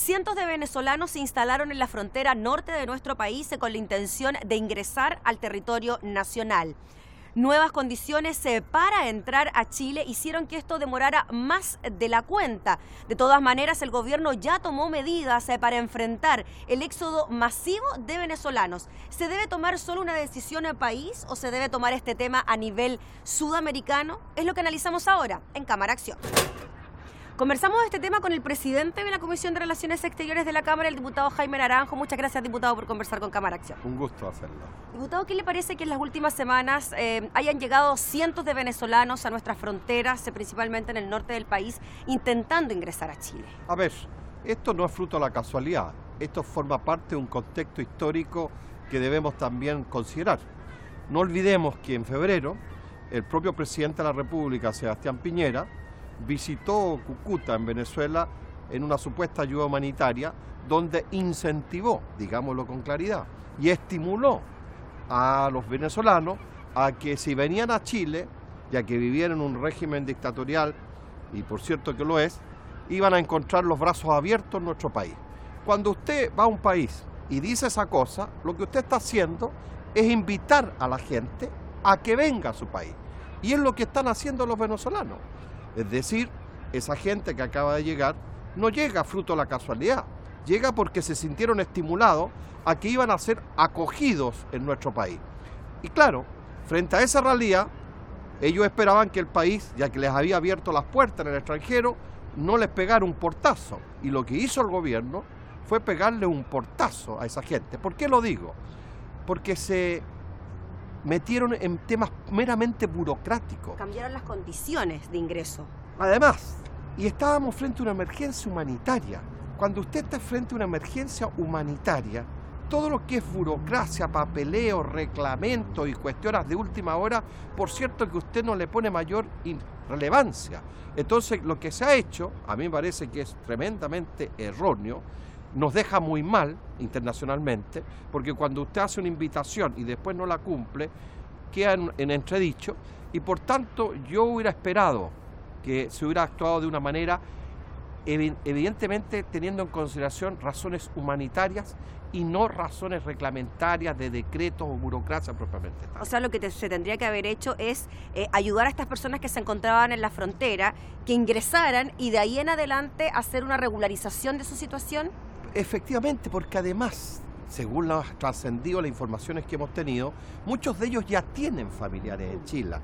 Cientos de venezolanos se instalaron en la frontera norte de nuestro país con la intención de ingresar al territorio nacional. Nuevas condiciones para entrar a Chile hicieron que esto demorara más de la cuenta. De todas maneras, el gobierno ya tomó medidas para enfrentar el éxodo masivo de venezolanos. ¿Se debe tomar solo una decisión en el país o se debe tomar este tema a nivel sudamericano? Es lo que analizamos ahora en Cámara Acción. Conversamos de este tema con el presidente de la Comisión de Relaciones Exteriores de la Cámara, el diputado Jaime Naranjo. Muchas gracias, diputado, por conversar con Cámara Acción. Un gusto hacerlo. Diputado, ¿qué le parece que en las últimas semanas hayan llegado cientos de venezolanos a nuestras fronteras, principalmente en el norte del país, intentando ingresar a Chile? A ver, esto no es fruto de la casualidad. Esto forma parte de un contexto histórico que debemos también considerar. No olvidemos que en febrero el propio presidente de la República, Sebastián Piñera, visitó Cúcuta en Venezuela en una supuesta ayuda humanitaria donde incentivó, digámoslo con claridad, y estimuló a los venezolanos a que si venían a Chile, ya que vivían en un régimen dictatorial, y por cierto que lo es, iban a encontrar los brazos abiertos en nuestro país. Cuando usted va a un país y dice esa cosa, lo que usted está haciendo es invitar a la gente a que venga a su país. Y es lo que están haciendo los venezolanos. Es decir, esa gente que acaba de llegar no llega fruto de la casualidad, llega porque se sintieron estimulados a que iban a ser acogidos en nuestro país. Y claro, frente a esa realidad, ellos esperaban que el país, ya que les había abierto las puertas en el extranjero, no les pegara un portazo. Y lo que hizo el gobierno fue pegarle un portazo a esa gente. ¿Por qué lo digo? Porque se metieron en temas meramente burocráticos. Cambiaron las condiciones de ingreso. Además, y estábamos frente a una emergencia humanitaria. Cuando usted está frente a una emergencia humanitaria, todo lo que es burocracia, papeleo, reglamento y cuestiones de última hora, por cierto que usted no le pone mayor relevancia. Entonces, lo que se ha hecho, a mí me parece que es tremendamente erróneo, nos deja muy mal internacionalmente, porque cuando usted hace una invitación y después no la cumple, queda en entredicho, y por tanto yo hubiera esperado que se hubiera actuado de una manera evidentemente teniendo en consideración razones humanitarias y no razones reglamentarias de decretos o burocracia propiamente tal. O sea, lo que se tendría que haber hecho es ayudar a estas personas que se encontraban en la frontera, que ingresaran y de ahí en adelante hacer una regularización de su situación. Efectivamente, porque además, según ha trascendido las informaciones que hemos tenido, muchos de ellos ya tienen familiares en Chile.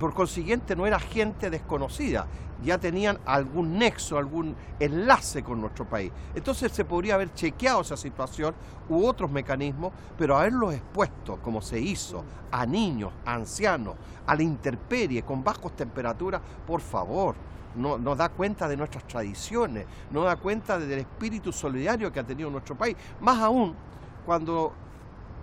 Por consiguiente, no era gente desconocida, ya tenían algún nexo, algún enlace con nuestro país. Entonces se podría haber chequeado esa situación u otros mecanismos, pero haberlos expuesto, como se hizo, a niños, a ancianos, a la intemperie, con bajas temperaturas, por favor. No da cuenta de nuestras tradiciones, no da cuenta del espíritu solidario que ha tenido nuestro país. Más aún cuando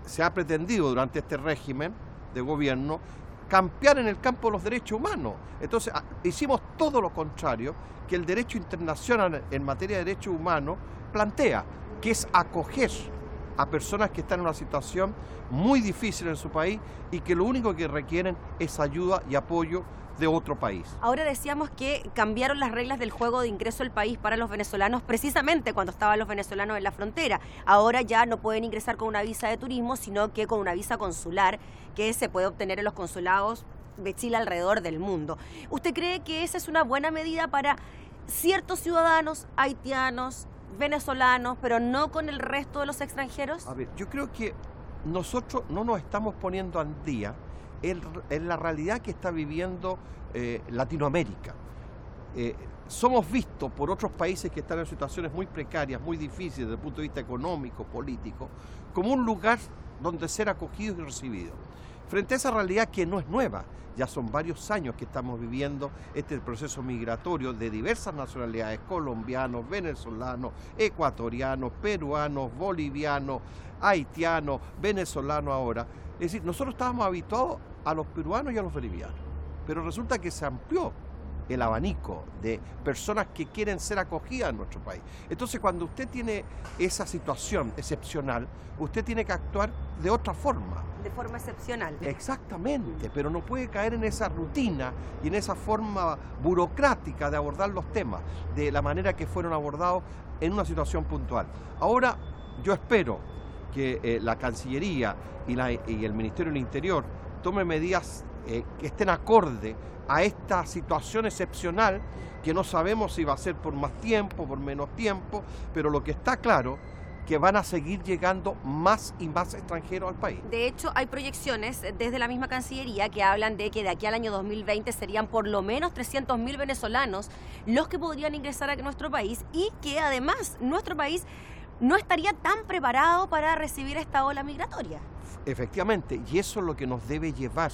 se ha pretendido durante este régimen de gobierno campear en el campo de los derechos humanos. Entonces hicimos todo lo contrario que el derecho internacional en materia de derechos humanos plantea, que es acoger a personas que están en una situación muy difícil en su país y que lo único que requieren es ayuda y apoyo de otro país. Ahora decíamos que cambiaron las reglas del juego de ingreso al país para los venezolanos precisamente cuando estaban los venezolanos en la frontera. Ahora ya no pueden ingresar con una visa de turismo, sino que con una visa consular que se puede obtener en los consulados de Chile alrededor del mundo. ¿Usted cree que esa es una buena medida para ciertos ciudadanos haitianos, venezolanos, pero no con el resto de los extranjeros? A ver, yo creo que nosotros no nos estamos poniendo al día en la realidad que está viviendo Latinoamérica. Somos vistos por otros países que están en situaciones muy precarias, muy difíciles desde el punto de vista económico, político, como un lugar donde ser acogidos y recibidos. Frente a esa realidad que no es nueva, ya son varios años que estamos viviendo este proceso migratorio de diversas nacionalidades, colombianos, venezolanos, ecuatorianos, peruanos, bolivianos, haitianos, venezolanos ahora. Es decir, nosotros estábamos habituados a los peruanos y a los bolivianos, pero resulta que se amplió el abanico de personas que quieren ser acogidas en nuestro país. Entonces, cuando usted tiene esa situación excepcional, usted tiene que actuar de otra forma. De forma excepcional. Exactamente, pero no puede caer en esa rutina y en esa forma burocrática de abordar los temas, de la manera que fueron abordados en una situación puntual. Ahora, yo espero que la Cancillería y el Ministerio del Interior tomen medidas que estén acorde a esta situación excepcional, que no sabemos si va a ser por más tiempo, por menos tiempo, pero lo que está claro que van a seguir llegando más y más extranjeros al país. De hecho, hay proyecciones desde la misma Cancillería que hablan de que de aquí al año 2020 serían por lo menos 300.000 venezolanos los que podrían ingresar a nuestro país, y que además nuestro país no estaría tan preparado para recibir esta ola migratoria. Efectivamente, y eso es lo que nos debe llevar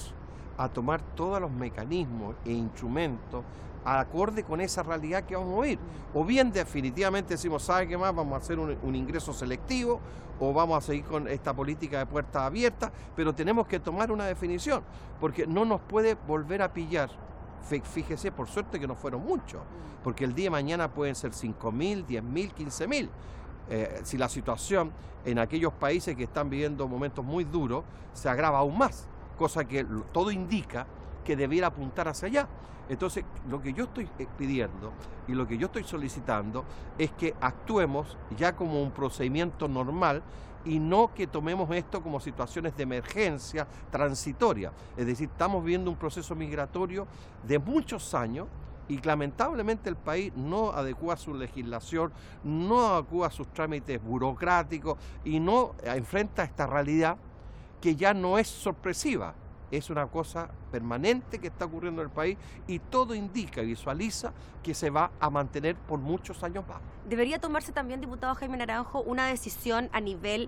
a tomar todos los mecanismos e instrumentos acorde con esa realidad que vamos a vivir. O bien definitivamente decimos, ¿sabe qué más? Vamos a hacer un ingreso selectivo, o vamos a seguir con esta política de puertas abiertas, pero tenemos que tomar una definición, porque no nos puede volver a pillar. Fíjese, por suerte que no fueron muchos, porque el día de mañana pueden ser 5.000, 10.000, 15.000. Si la situación en aquellos países que están viviendo momentos muy duros se agrava aún más, cosa que todo indica que debiera apuntar hacia allá. Entonces, lo que yo estoy pidiendo y lo que yo estoy solicitando es que actuemos ya como un procedimiento normal y no que tomemos esto como situaciones de emergencia transitoria. Es decir, estamos viendo un proceso migratorio de muchos años y lamentablemente el país no adecua su legislación, no adecua sus trámites burocráticos y no enfrenta esta realidad que ya no es sorpresiva. Es una cosa permanente que está ocurriendo en el país y todo indica y visualiza que se va a mantener por muchos años más. ¿Debería tomarse también, diputado Jaime Naranjo, una decisión a nivel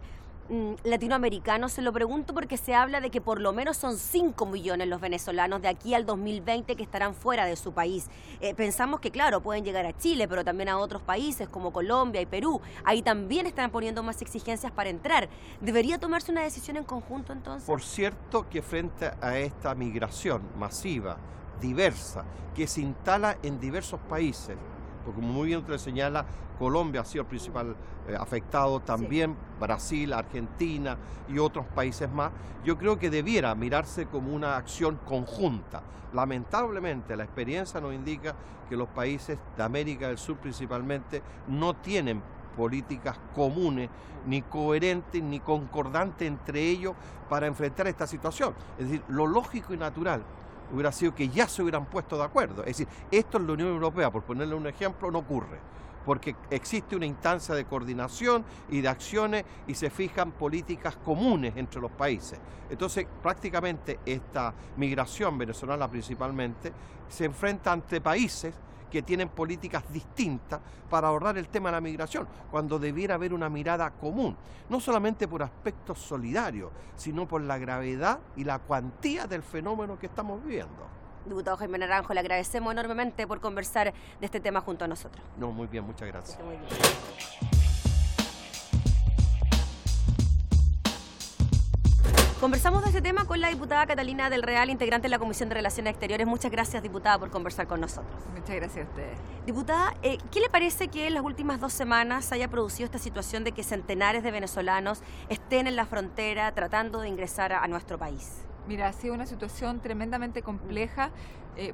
latinoamericano? Se lo pregunto porque se habla de que por lo menos son 5 millones los venezolanos de aquí al 2020 que estarán fuera de su país. Pensamos que, claro, pueden llegar a Chile, pero también a otros países como Colombia y Perú. Ahí también están poniendo más exigencias para entrar. ¿Debería tomarse una decisión en conjunto entonces? Por cierto que frente a esta migración masiva, diversa, que se instala en diversos países, porque como muy bien usted señala, Colombia ha sido el principal afectado, también sí. Brasil, Argentina y otros países más. Yo creo que debiera mirarse como una acción conjunta. Lamentablemente, la experiencia nos indica que los países de América del Sur principalmente no tienen políticas comunes, ni coherentes, ni concordantes entre ellos para enfrentar esta situación. Es decir, lo lógico y natural hubiera sido que ya se hubieran puesto de acuerdo. Es decir, esto en la Unión Europea, por ponerle un ejemplo, no ocurre, porque existe una instancia de coordinación y de acciones y se fijan políticas comunes entre los países. Entonces, prácticamente esta migración venezolana principalmente se enfrenta ante países que tienen políticas distintas para abordar el tema de la migración, cuando debiera haber una mirada común, no solamente por aspectos solidarios, sino por la gravedad y la cuantía del fenómeno que estamos viviendo. Diputado Jaime Naranjo, le agradecemos enormemente por conversar de este tema junto a nosotros. No, muy bien, muchas gracias. Muy bien. Conversamos de este tema con la diputada Catalina del Real, integrante de la Comisión de Relaciones Exteriores. Muchas gracias, diputada, por conversar con nosotros. Muchas gracias a ustedes. Diputada, ¿qué le parece que en las últimas 2 semanas haya producido esta situación de que centenares de venezolanos estén en la frontera tratando de ingresar a nuestro país? Mira, ha sido una situación tremendamente compleja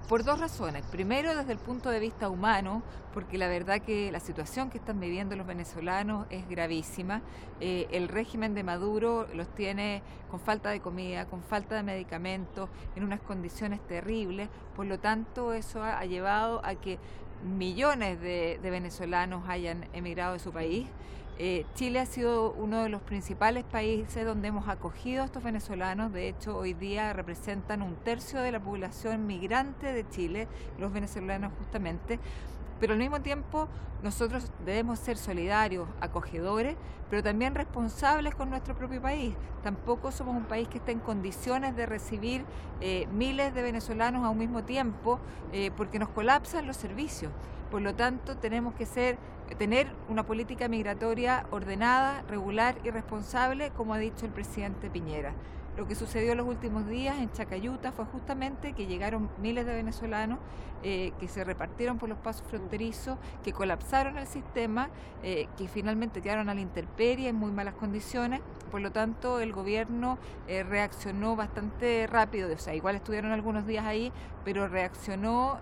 por 2 razones. Primero, desde el punto de vista humano, porque la verdad que la situación que están viviendo los venezolanos es gravísima. El régimen de Maduro los tiene con falta de comida, con falta de medicamentos, en unas condiciones terribles. Por lo tanto, eso ha llevado a que millones de venezolanos hayan emigrado de su país. Chile ha sido uno de los principales países donde hemos acogido a estos venezolanos. De hecho, hoy día representan 1/3 de la población migrante de Chile, los venezolanos justamente. Pero al mismo tiempo nosotros debemos ser solidarios, acogedores, pero también responsables con nuestro propio país. Tampoco somos un país que esté en condiciones de recibir miles de venezolanos a un mismo tiempo porque nos colapsan los servicios. Por lo tanto, tenemos que tener una política migratoria ordenada, regular y responsable, como ha dicho el presidente Piñera. Lo que sucedió los últimos días en Chacayuta fue justamente que llegaron miles de venezolanos que se repartieron por los pasos fronterizos, que colapsaron el sistema, que finalmente quedaron a la intemperie en muy malas condiciones. Por lo tanto, el gobierno reaccionó bastante rápido, o sea, igual estuvieron algunos días ahí, pero reaccionó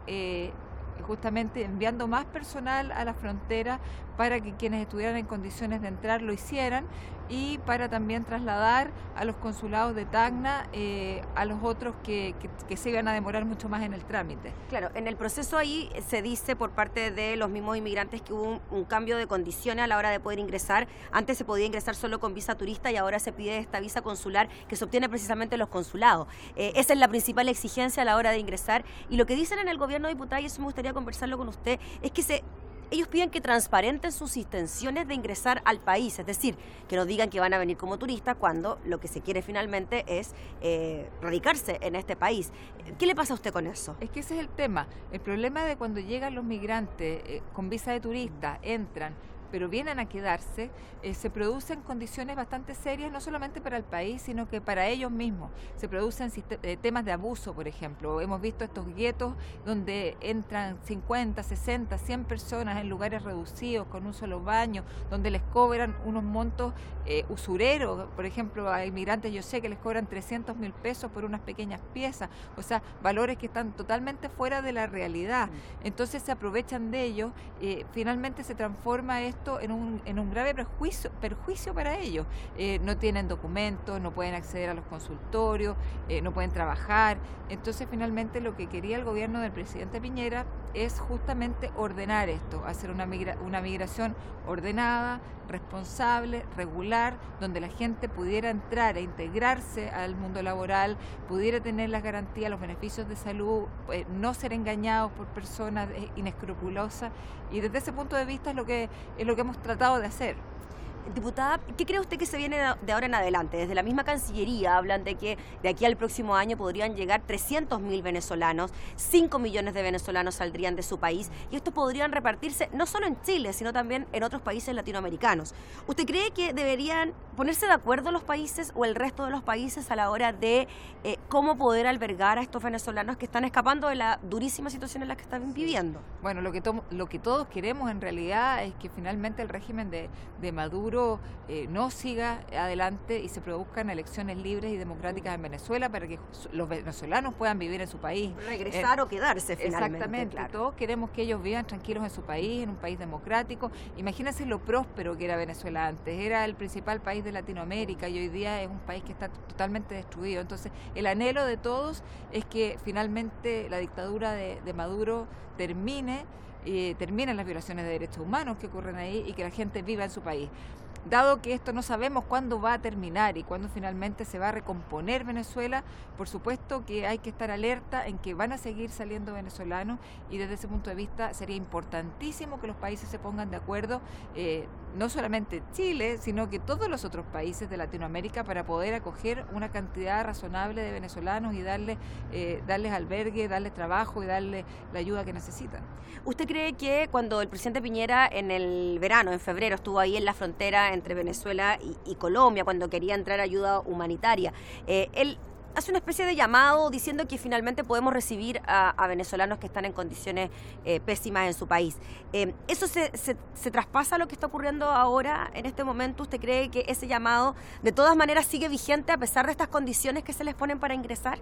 justamente enviando más personal a la frontera para que quienes estuvieran en condiciones de entrar lo hicieran, y para también trasladar a los consulados de Tacna a los otros que se iban a demorar mucho más en el trámite. Claro, en el proceso ahí se dice por parte de los mismos inmigrantes que hubo un cambio de condiciones a la hora de poder ingresar. Antes se podía ingresar solo con visa turista y ahora se pide esta visa consular que se obtiene precisamente en los consulados. Esa es la principal exigencia a la hora de ingresar, y lo que dicen en el gobierno, diputada, y eso me gustaría conversarlo con usted, es que ellos piden que transparenten sus intenciones de ingresar al país, es decir, que no digan que van a venir como turistas cuando lo que se quiere finalmente es radicarse en este país. ¿Qué le pasa a usted con eso? Es que ese es el tema. El problema de cuando llegan los migrantes con visa de turista, entran, pero vienen a quedarse, se producen condiciones bastante serias, no solamente para el país, sino que para ellos mismos. Se producen temas de abuso, por ejemplo. Hemos visto estos guetos donde entran 50, 60, 100 personas en lugares reducidos, con un solo baño, donde les cobran unos montos usureros. Por ejemplo, a inmigrantes yo sé que les cobran 300.000 pesos por unas pequeñas piezas, o sea, valores que están totalmente fuera de la realidad. Entonces se aprovechan de ellos, finalmente se transforma esto en un grave perjuicio para ellos. No tienen documentos, no pueden acceder a los consultorios, no pueden trabajar. Entonces, finalmente, lo que quería el gobierno del presidente Piñera es justamente ordenar esto, hacer una migración ordenada, responsable, regular, donde la gente pudiera entrar e integrarse al mundo laboral, pudiera tener las garantías, los beneficios de salud, no ser engañados por personas inescrupulosas, y desde ese punto de vista es lo que hemos tratado de hacer. Diputada, ¿qué cree usted que se viene de ahora en adelante? Desde la misma Cancillería hablan de que de aquí al próximo año podrían llegar 300.000 venezolanos, 5 millones de venezolanos saldrían de su país, y estos podrían repartirse no solo en Chile, sino también en otros países latinoamericanos. ¿Usted cree que deberían ponerse de acuerdo los países o el resto de los países a la hora de cómo poder albergar a estos venezolanos que están escapando de la durísima situación en la que están viviendo? Bueno, lo que todos queremos en realidad es que finalmente el régimen de Maduro no siga adelante y se produzcan elecciones libres y democráticas en Venezuela para que los venezolanos puedan vivir en su país. Regresar o quedarse finalmente. Exactamente, claro. Todos queremos que ellos vivan tranquilos en su país, en un país democrático. Imagínense lo próspero que era Venezuela antes, era el principal país de Latinoamérica y hoy día es un país que está totalmente destruido. Entonces, el anhelo de todos es que finalmente la dictadura de Maduro terminen las violaciones de derechos humanos que ocurren ahí y que la gente viva en su país. Dado que esto no sabemos cuándo va a terminar y cuándo finalmente se va a recomponer Venezuela, por supuesto que hay que estar alerta en que van a seguir saliendo venezolanos, y desde ese punto de vista sería importantísimo que los países se pongan de acuerdo, no solamente Chile, sino que todos los otros países de Latinoamérica, para poder acoger una cantidad razonable de venezolanos y darles albergue, darles trabajo y darles la ayuda que necesitan. ¿Usted cree que cuando el presidente Piñera en el verano, en febrero, estuvo ahí en la frontera entre Venezuela y Colombia, cuando quería entrar ayuda humanitaria, él hace una especie de llamado diciendo que finalmente podemos recibir a venezolanos que están en condiciones pésimas en su país? ¿Eso se traspasa a lo que está ocurriendo ahora, en este momento? ¿Usted cree que ese llamado de todas maneras sigue vigente a pesar de estas condiciones que se les ponen para ingresar?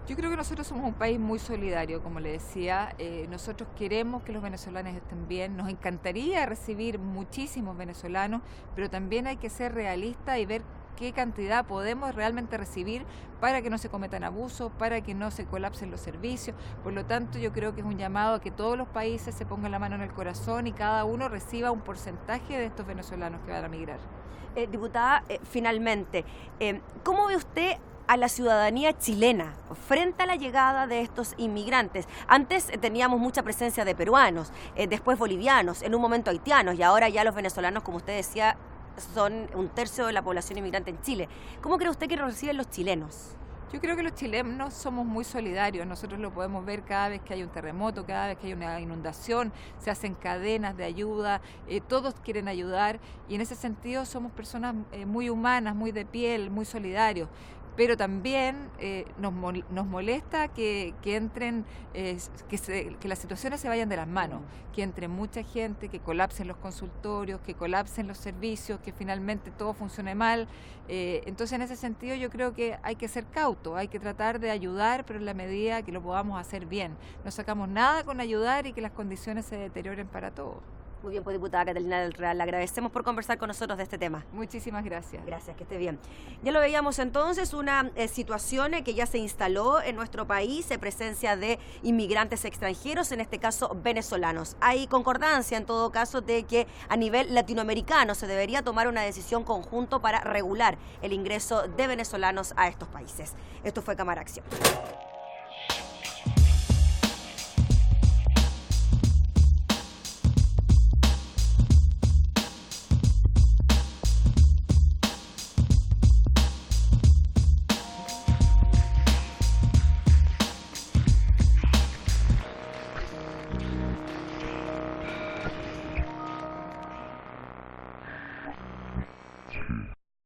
Yo creo que nosotros somos un país muy solidario, como le decía. Nosotros queremos que los venezolanos estén bien. Nos encantaría recibir muchísimos venezolanos, pero también hay que ser realistas y ver qué cantidad podemos realmente recibir para que no se cometan abusos, para que no se colapsen los servicios. Por lo tanto, yo creo que es un llamado a que todos los países se pongan la mano en el corazón y cada uno reciba un porcentaje de estos venezolanos que van a migrar. Diputada, finalmente, ¿cómo ve usted a la ciudadanía chilena frente a la llegada de estos inmigrantes? Antes teníamos mucha presencia de peruanos, después bolivianos, en un momento haitianos, y ahora ya los venezolanos, como usted decía, son un tercio de la población inmigrante en Chile. ¿Cómo cree usted que nos reciben los chilenos? Yo creo que los chilenos somos muy solidarios. Nosotros lo podemos ver cada vez que hay un terremoto, cada vez que hay una inundación, se hacen cadenas de ayuda, todos quieren ayudar, y en ese sentido somos personas muy humanas, muy de piel, muy solidarios. pero también nos molesta que entren, que las situaciones se vayan de las manos, que entre mucha gente, que colapsen los consultorios, que colapsen los servicios, que finalmente todo funcione mal. Entonces, en ese sentido, yo creo que hay que ser cauto, hay que tratar de ayudar, pero en la medida que lo podamos hacer bien. No sacamos nada con ayudar y que las condiciones se deterioren para todos. Muy bien, pues diputada Catalina del Real, le agradecemos por conversar con nosotros de este tema. Muchísimas gracias. Gracias, que esté bien. Ya lo veíamos entonces, una situación que ya se instaló en nuestro país, presencia de inmigrantes extranjeros, en este caso venezolanos. Hay concordancia en todo caso de que a nivel latinoamericano se debería tomar una decisión conjunto para regular el ingreso de venezolanos a estos países. Esto fue Cámara Acción.